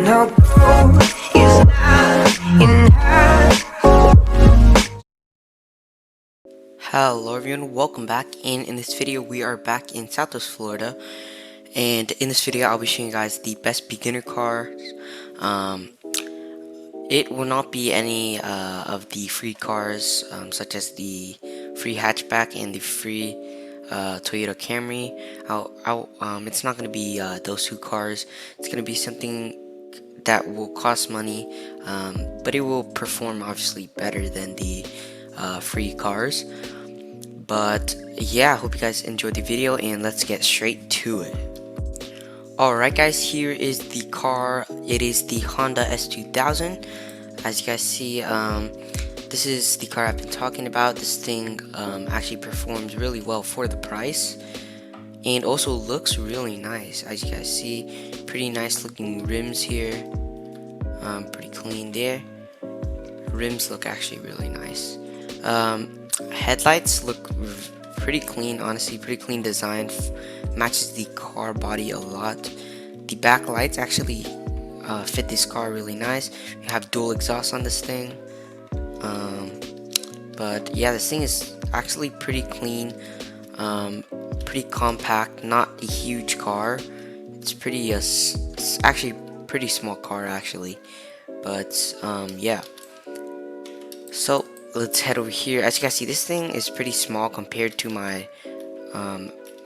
no gold is not enough. Hello everyone, welcome back, and in this video we are back in Southwest Florida, and in this video I'll be showing you guys the best beginner cars. It will not be any of the free cars, such as the free hatchback and the free Toyota Camry. It's not going to be those two cars. It's going to be something that will cost money, but it will perform obviously better than the free cars. But yeah, I hope you guys enjoyed the video, and let's get straight to it. Alright guys, here is the car. It is the Honda S2000. As you guys see, this is the car I've been talking about. This thing actually performs really well for the price, and also looks really nice. As you guys see, pretty nice looking rims here, pretty clean there. Rims look actually really nice. Headlights look pretty clean, honestly, pretty clean design, matches the car body a lot. The back lights actually fit this car really nice. You have dual exhaust on this thing, but yeah, this thing is actually pretty clean, pretty compact, not a huge car. It's pretty it's actually pretty small car actually, but yeah. So let's head over here. As you guys see, this thing is pretty small compared to my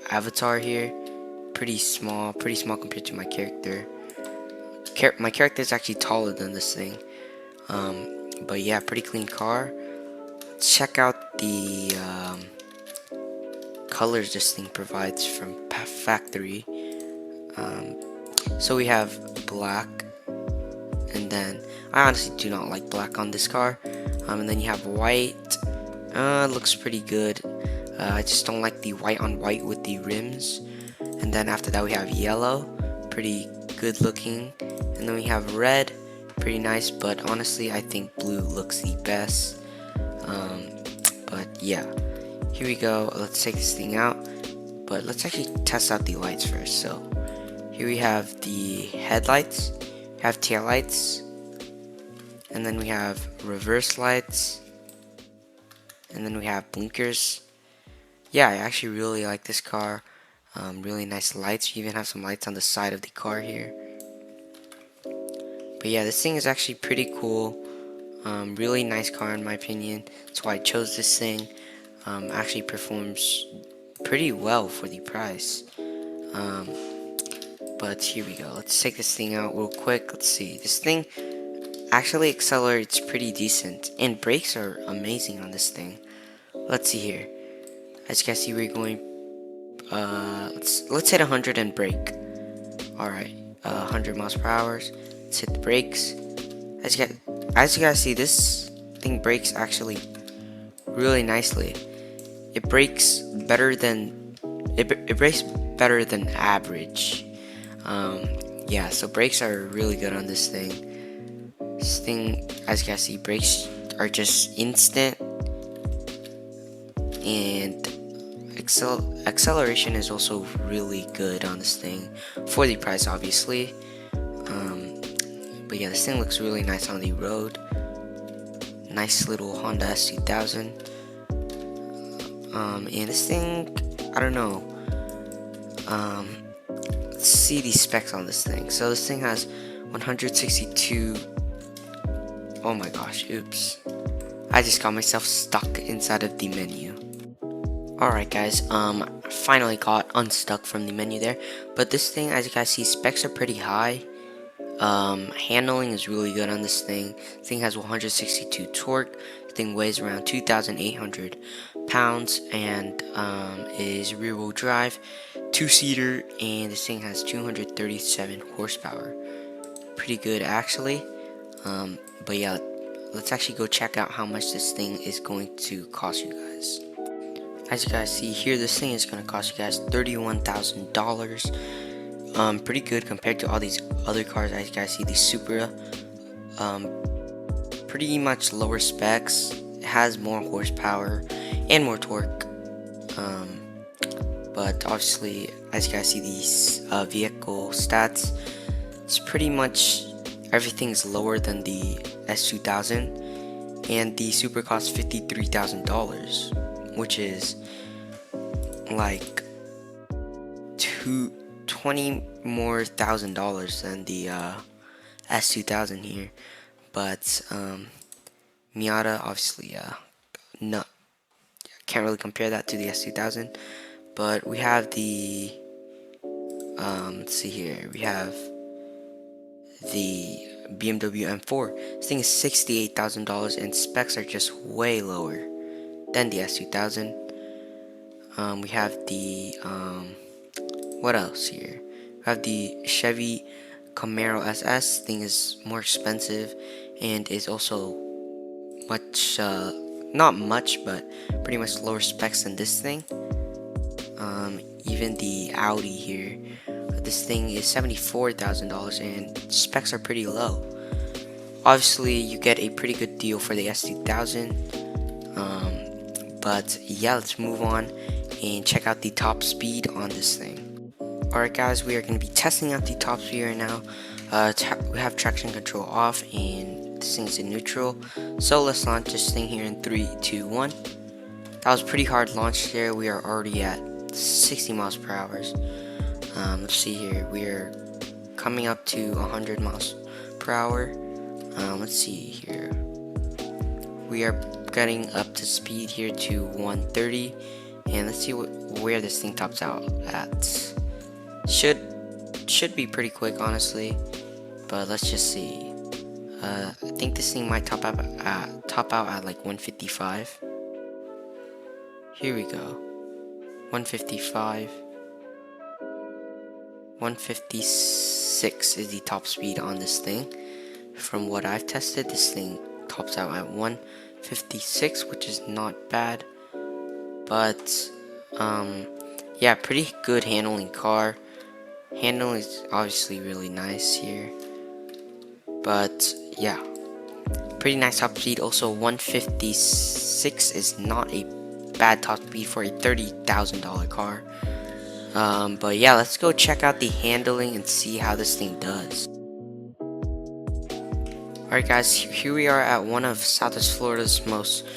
avatar here. Pretty small compared to my character. My character is actually taller than this thing. But yeah, pretty clean car. Check out the colors this thing provides from factory. So we have black, and then I honestly do not like black on this car. And then you have white. Looks pretty good. I just don't like the white on white with the rims. And then after that we have yellow, pretty good looking. And then we have red, pretty nice, but honestly I think blue looks the best. But yeah, here we go. Let's take this thing out, but let's actually test out the lights first. So here we have the headlights, we have tail lights, and then we have reverse lights, and then we have blinkers. Yeah, I actually really like this car. Really nice lights. You even have some lights on the side of the car here. But yeah, this thing is actually pretty cool. Really nice car in my opinion. That's why I chose this thing. Actually performs pretty well for the price. But here we go. Let's take this thing out real quick. Let's see. This thing actually accelerates pretty decent, and brakes are amazing on this thing. Let's see here. As you guys see, we're going let's hit 100 and brake. Alright, 100 miles per hour. Let's hit the brakes. As you guys see, this thing brakes actually really nicely. It brakes better than average. Yeah, so brakes are really good on this thing. This thing, as you guys see, brakes are just instant, and acceleration is also really good on this thing for the price, obviously. But yeah, this thing looks really nice on the road. Nice little Honda S2000. And this thing, I don't know. Let's see the specs on this thing. So this thing has 162. Oh my gosh, oops. I just got myself stuck inside of the menu. Alright guys, finally got unstuck from the menu there. But this thing, as you guys see, specs are pretty high. Handling is really good on this thing. This thing has 162 torque. This thing weighs around 2,800 pounds and is rear wheel drive, 2-seater, and this thing has 237 horsepower. Pretty good actually. But yeah, let's actually go check out how much this thing is going to cost you guys. As you guys see here, this thing is going to cost you guys $31,000. Pretty good compared to all these other cars. As you guys see, the Supra, pretty much lower specs. It has more horsepower and more torque. But obviously, as you guys see, these vehicle stats, it's pretty much Everything's lower than the S2000, and the Super costs $53,000, which is like $20 more thousand than the S2000 here. But Miata, obviously, no, can't really compare that to the S2000. But we have the let's see here, we have the BMW M4. This thing is $68,000, and specs are just way lower than the S2000. We have the what else here? We have the Chevy Camaro SS. Thing is more expensive and is also much not much, but pretty much lower specs than this thing. Even the Audi here, this thing is $74,000 and specs are pretty low. Obviously, you get a pretty good deal for the S2000. But yeah, let's move on and check out the top speed on this thing. Alright guys, we are going to be testing out the top speed right now. We have traction control off and this thing is in neutral. So let's launch this thing here in 3, 2, 1. That was a pretty hard launch there. We are already at 60 miles per hour. Let's see here. We are coming up to 100 miles per hour. Let's see here. We are getting up to speed here to 130, and let's see where this thing tops out at. Should be pretty quick, honestly, but let's just see. I think this thing might top out at like 155. Here we go. 155. 156 is the top speed on this thing. From what I've tested, this thing tops out at 156, which is not bad. But yeah, pretty good handling car. Handling is obviously really nice here. But yeah, pretty nice top speed. Also, 156 is not a bad top speed for a $30,000 car. But yeah, let's go check out the handling and see how this thing does. Alright guys, here we are at one of Southwest Florida's most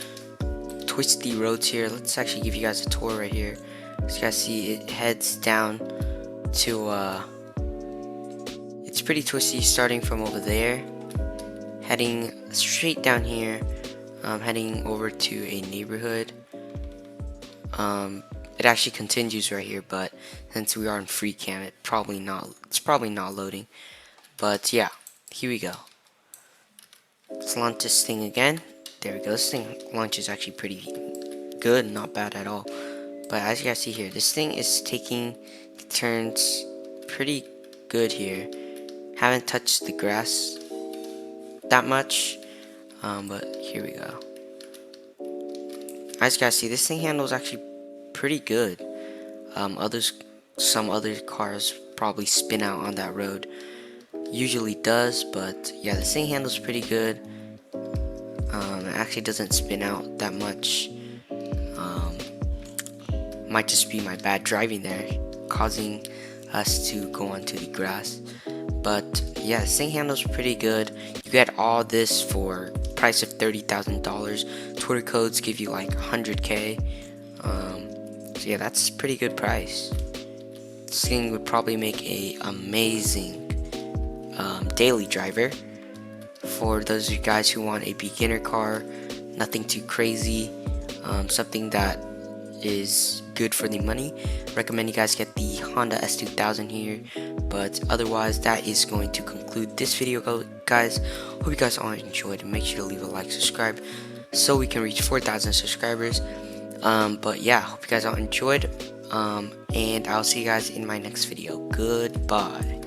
twisty roads here. Let's actually give you guys a tour right here. As you guys see, it heads down to it's pretty twisty, starting from over there, heading straight down here, heading over to a neighborhood. It actually continues right here, but since we are in free cam, it's probably not loading. But yeah, here we go. Let's launch this thing again. There we go. This thing launches actually pretty good, not bad at all. But as you guys see here, this thing is taking turns pretty good here. Haven't touched the grass that much, but here we go. As you guys see, this thing handles actually pretty good. Some other cars probably spin out on that road. Usually does, but yeah, this thing handles pretty good. It actually doesn't spin out that much. Might just be my bad driving there causing us to go onto the grass. But yeah, this thing handles pretty good. You get all this for price of $30,000. Twitter codes give you like 100k. So yeah, that's a pretty good price. This thing would probably make a amazing daily driver for those of you guys who want a beginner car, nothing too crazy, something that is good for the money. Recommend you guys get the Honda S2000 here. But otherwise, that is going to conclude this video, guys. Hope you guys all enjoyed. Make sure to leave a like, subscribe, so we can reach 4,000 subscribers. But yeah, hope you guys all enjoyed, and I'll see you guys in my next video. Goodbye.